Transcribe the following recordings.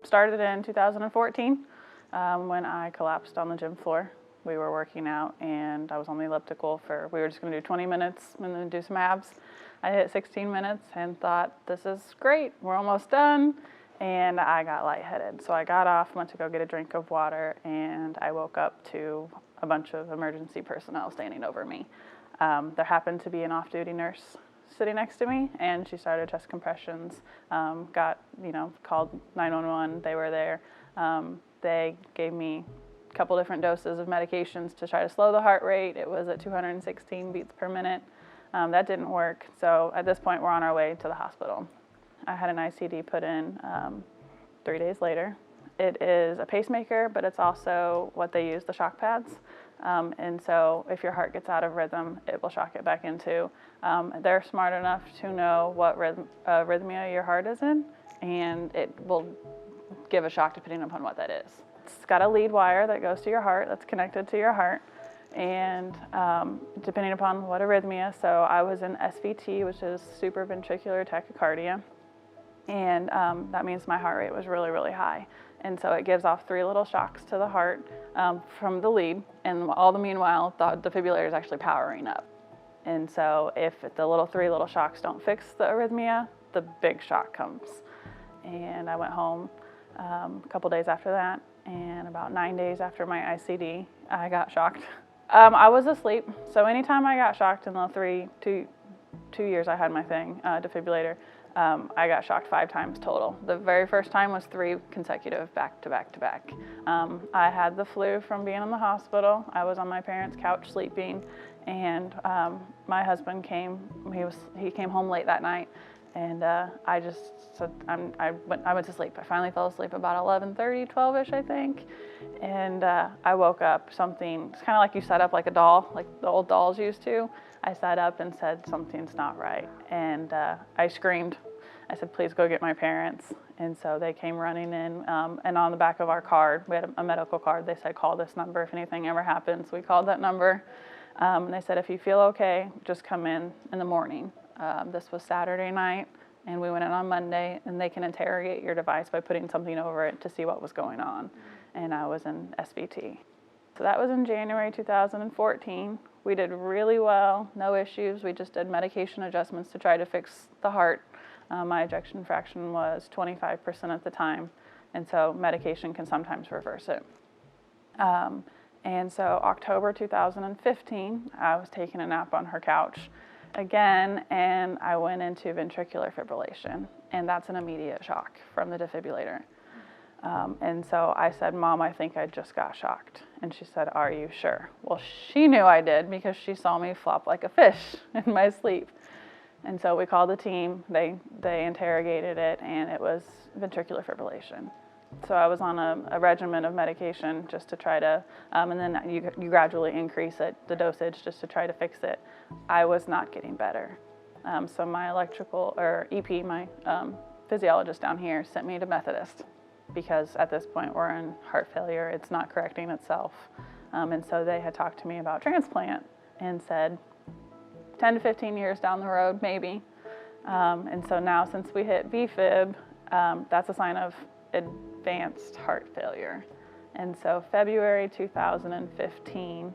started in 2014 when I collapsed on the gym floor. We were working out and I was on the elliptical we were just going to do 20 minutes and then do some abs. I hit 16 minutes and thought, this is great, we're almost done. And I got lightheaded. So I got off, went to go get a drink of water, and I woke up to a bunch of emergency personnel standing over me. There happened to be an off-duty nurse sitting next to me, and she started chest compressions, called 911, they were there. They gave me a couple different doses of medications to try to slow the heart rate. It was at 216 beats per minute. That didn't work, so at this point we're on our way to the hospital. I had an ICD put in 3 days later. It is a pacemaker, but it's also what they use, the shock pads. And so if your heart gets out of rhythm, it will shock it back into. They're smart enough to know what arrhythmia your heart is in, and it will give a shock depending upon what that is. It's got a lead wire that goes to your heart, that's connected to your heart, and depending upon what arrhythmia, so I was in SVT, which is supraventricular tachycardia. And that means my heart rate was really, really high. And so it gives off 3 little shocks to the heart from the lead, and all the meanwhile, the defibrillator is actually powering up. And so if the 3 little shocks don't fix the arrhythmia, the big shock comes. And I went home a couple days after that, and about 9 days after my ICD, I got shocked. I was asleep, so anytime I got shocked in the 2 years I had my defibrillator, I got shocked 5 times total. The very first time was 3 consecutive back to back to back. I had the flu from being in the hospital. I was on my parents' couch sleeping, and my husband came. He came home late that night, and I just said, I went to sleep. I finally fell asleep about 11:30, 12ish, I think, and I woke up. It's kind of like you set up like a doll, like the old dolls used to. I sat up and said, something's not right, and I screamed. I said, please go get my parents. And so they came running in, and on the back of our card, we had a medical card, they said, call this number if anything ever happens. We called that number, and they said, if you feel okay, just come in the morning. This was Saturday night, and we went in on Monday, and they can interrogate your device by putting something over it to see what was going on. And I was in SVT. So that was in January 2014. We did really well, no issues. We just did medication adjustments to try to fix the heart. My ejection fraction was 25% at the time, and so medication can sometimes reverse it. And so October 2015, I was taking a nap on her couch again, and I went into ventricular fibrillation, and that's an immediate shock from the defibrillator. And so I said, Mom, I think I just got shocked. And she said, are you sure? Well, she knew I did because she saw me flop like a fish in my sleep. And so we called the team, they interrogated it, and it was ventricular fibrillation. So I was on a regimen of medication just to try to, and then you gradually increase the dosage just to try to fix it. I was not getting better. So my EP, my physiologist down here, sent me to Methodist because at this point we're in heart failure, it's not correcting itself. And so they had talked to me about transplant and said, 10 to 15 years down the road, maybe. And so now since we hit VFib, that's a sign of advanced heart failure. And so February 2015,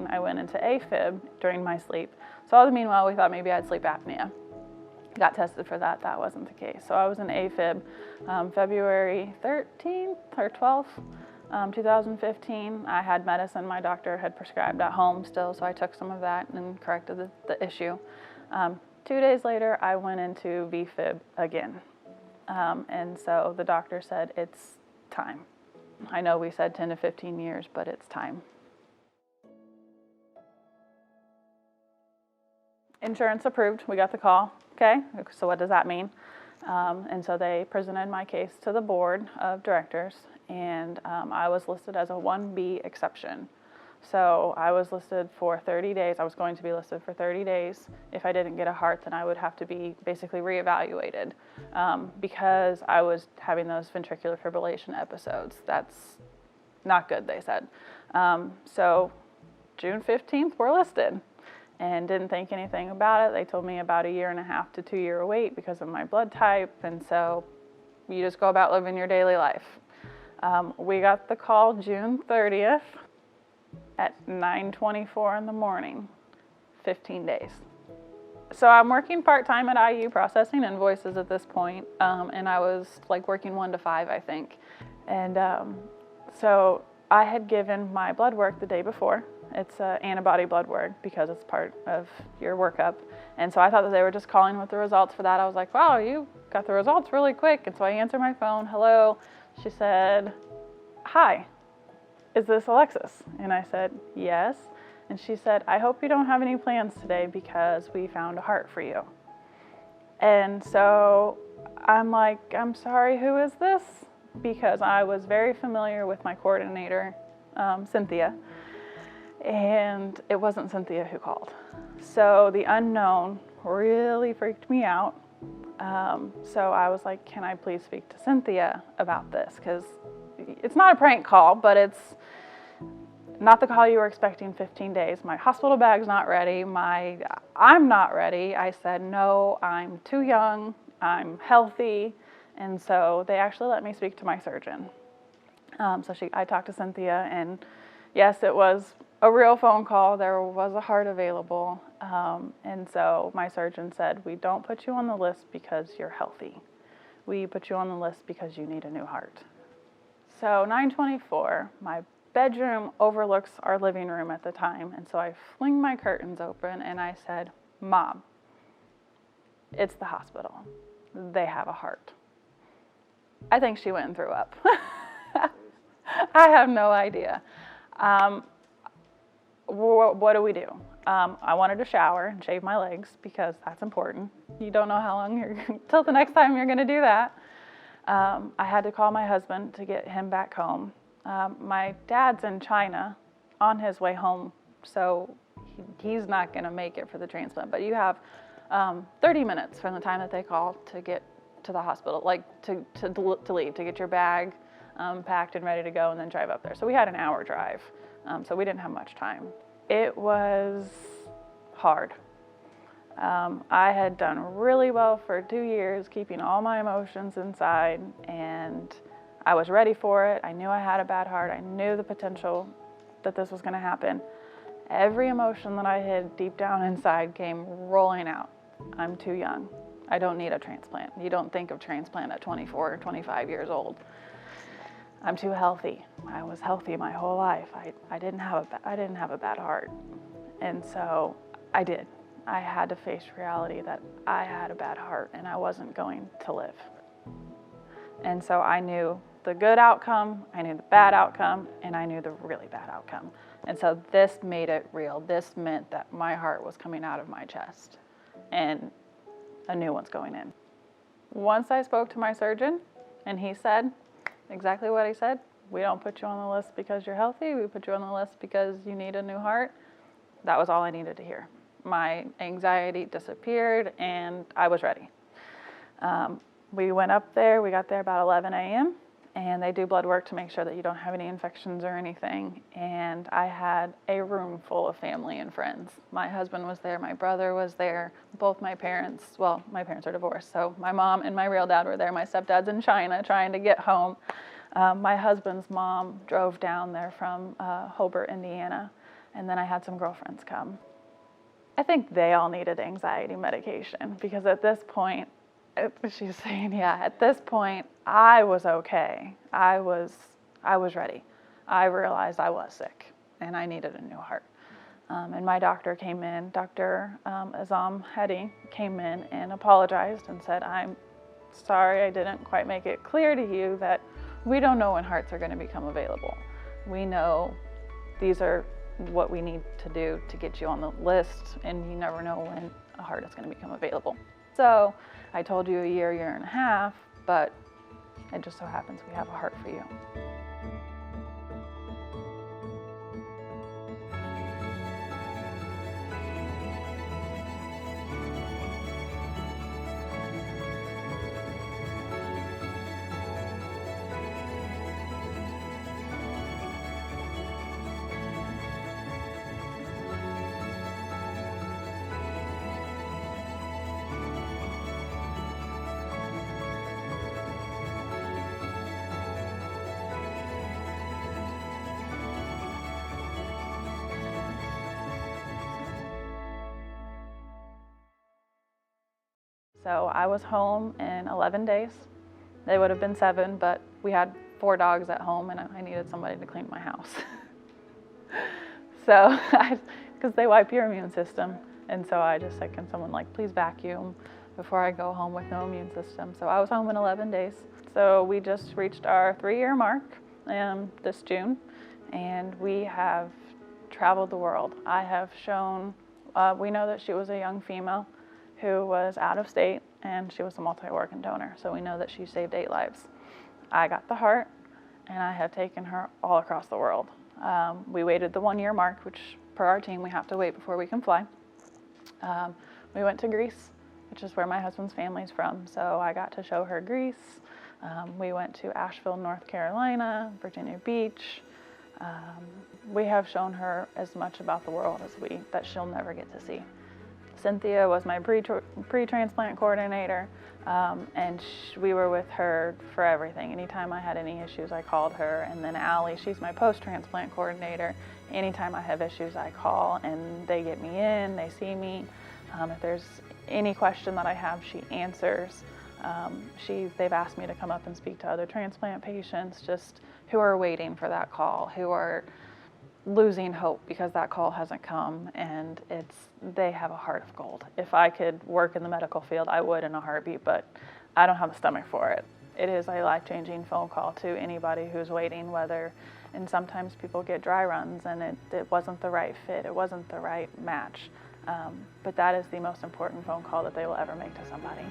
I went into AFib during my sleep. So all the meanwhile, we thought maybe I had sleep apnea. Got tested for that, that wasn't the case. So I was in AFib February 13th or 12th. 2015, I had medicine my doctor had prescribed at home still, so I took some of that and corrected the issue. 2 days later, I went into VFib again. And so the doctor said, it's time. I know we said 10 to 15 years, but it's time. Insurance approved, we got the call. Okay, so what does that mean? And so they presented my case to the board of directors, and I was listed as a 1B exception. So I was listed for 30 days. I was going to be listed for 30 days. If I didn't get a heart, then I would have to be basically reevaluated because I was having those ventricular fibrillation episodes. That's not good, they said. So June 15th, we're listed and didn't think anything about it. They told me about 1.5 to 2 year wait because of my blood type. And so You just go about living your daily life. We got the call June 30th at 9:24 in the morning, 15 days. So I'm working part-time at IU processing invoices at this point, and I was like working 1 to 5, I think. And so I had given my blood work the day before. It's an antibody blood work because it's part of your workup. And so I thought that they were just calling with the results for that. I was like, wow, you got the results really quick. And so I answered my phone, hello. She said, hi, is this Alexis? And I said, yes. And she said, I hope you don't have any plans today because we found a heart for you. And so I'm like, I'm sorry, who is this? Because I was very familiar with my coordinator, Cynthia, and it wasn't Cynthia who called. So the unknown really freaked me out. So I was like, can I please speak to Cynthia about this? Because it's not a prank call, but it's not the call you were expecting 15 days. My hospital bag's not ready. I'm not ready. I said, no, I'm too young. I'm healthy. And so they actually let me speak to my surgeon. I talked to Cynthia, and yes, it was a real phone call. There was a heart available. And so my surgeon said, we don't put you on the list because you're healthy. We put you on the list because you need a new heart. So 9:24, my bedroom overlooks our living room at the time. And so I fling my curtains open and I said, Mom, it's the hospital. They have a heart. I think she went and threw up. I have no idea. What do we do? I wanted to shower and shave my legs because that's important. You don't know how long till the next time you're going to do that. I had to call my husband to get him back home. My dad's in China on his way home, so he's not going to make it for the transplant. But you have 30 minutes from the time that they call to get to the hospital, like to leave, to get your bag packed and ready to go and then drive up there. So we had an hour drive, so we didn't have much time. It was hard. I had done really well for 2 years, keeping all my emotions inside, and I was ready for it. I knew I had a bad heart. I knew the potential that this was going to happen. Every emotion that I had deep down inside came rolling out. I'm too young. I don't need a transplant. You don't think of transplant at 24 or 25 years old. I'm too healthy. I was healthy my whole life. I didn't have a bad heart. And so I did. I had to face reality that I had a bad heart and I wasn't going to live. And so I knew the good outcome, I knew the bad outcome, and I knew the really bad outcome. And so this made it real. This meant that my heart was coming out of my chest and a new one's going in. Once I spoke to my surgeon and he said exactly what he said, we don't put you on the list because you're healthy, we put you on the list because you need a new heart. That was all I needed to hear. My anxiety disappeared and I was ready. We went up there, we got there about 11 a.m. and they do blood work to make sure that you don't have any infections or anything. And I had a room full of family and friends. My husband was there, my brother was there, both my parents, well, my parents are divorced, so my mom and my real dad were there. My stepdad's in China trying to get home. My husband's mom drove down there from Hobart, Indiana, and then I had some girlfriends come. I think they all needed anxiety medication because at this point, she's saying, yeah, at this point, I was okay. I was ready. I realized I was sick and I needed a new heart. And my doctor came in, Dr. Azam Hedi came in and apologized and said, I'm sorry I didn't quite make it clear to you that we don't know when hearts are going to become available. We know these are what we need to do to get you on the list, and you never know when a heart is going to become available. So I told you a year and a half, but it just so happens we have a heart for you. So I was home in 11 days. They would have been 7, but we had 4 dogs at home and I needed somebody to clean my house. So, because they wipe your immune system. And so I just said, can someone please vacuum before I go home with no immune system. So I was home in 11 days. So we just reached our 3-year mark this June, and we have traveled the world. I have shown, we know that she was a young female who was out of state, and she was a multi-organ donor. So we know that she saved 8 lives. I got the heart, and I have taken her all across the world. We waited the 1-year mark, which per our team we have to wait before we can fly. We went to Greece, which is where my husband's family's from, so I got to show her Greece. We went to Asheville, North Carolina, Virginia Beach. We have shown her as much about the world that she'll never get to see. Cynthia was my pre-transplant coordinator, and we were with her for everything. Anytime I had any issues, I called her. And then Allie, she's my post-transplant coordinator. Anytime I have issues, I call, and they get me in, they see me. If there's any question that I have, she answers. They've asked me to come up and speak to other transplant patients, just who are waiting for that call, who are losing hope because that call hasn't come, and they have a heart of gold. If I could work in the medical field, I would in a heartbeat, but I don't have the stomach for it. It is a life-changing phone call to anybody who's waiting, and sometimes people get dry runs and it wasn't the right fit, it wasn't the right match. But that is the most important phone call that they will ever make to somebody.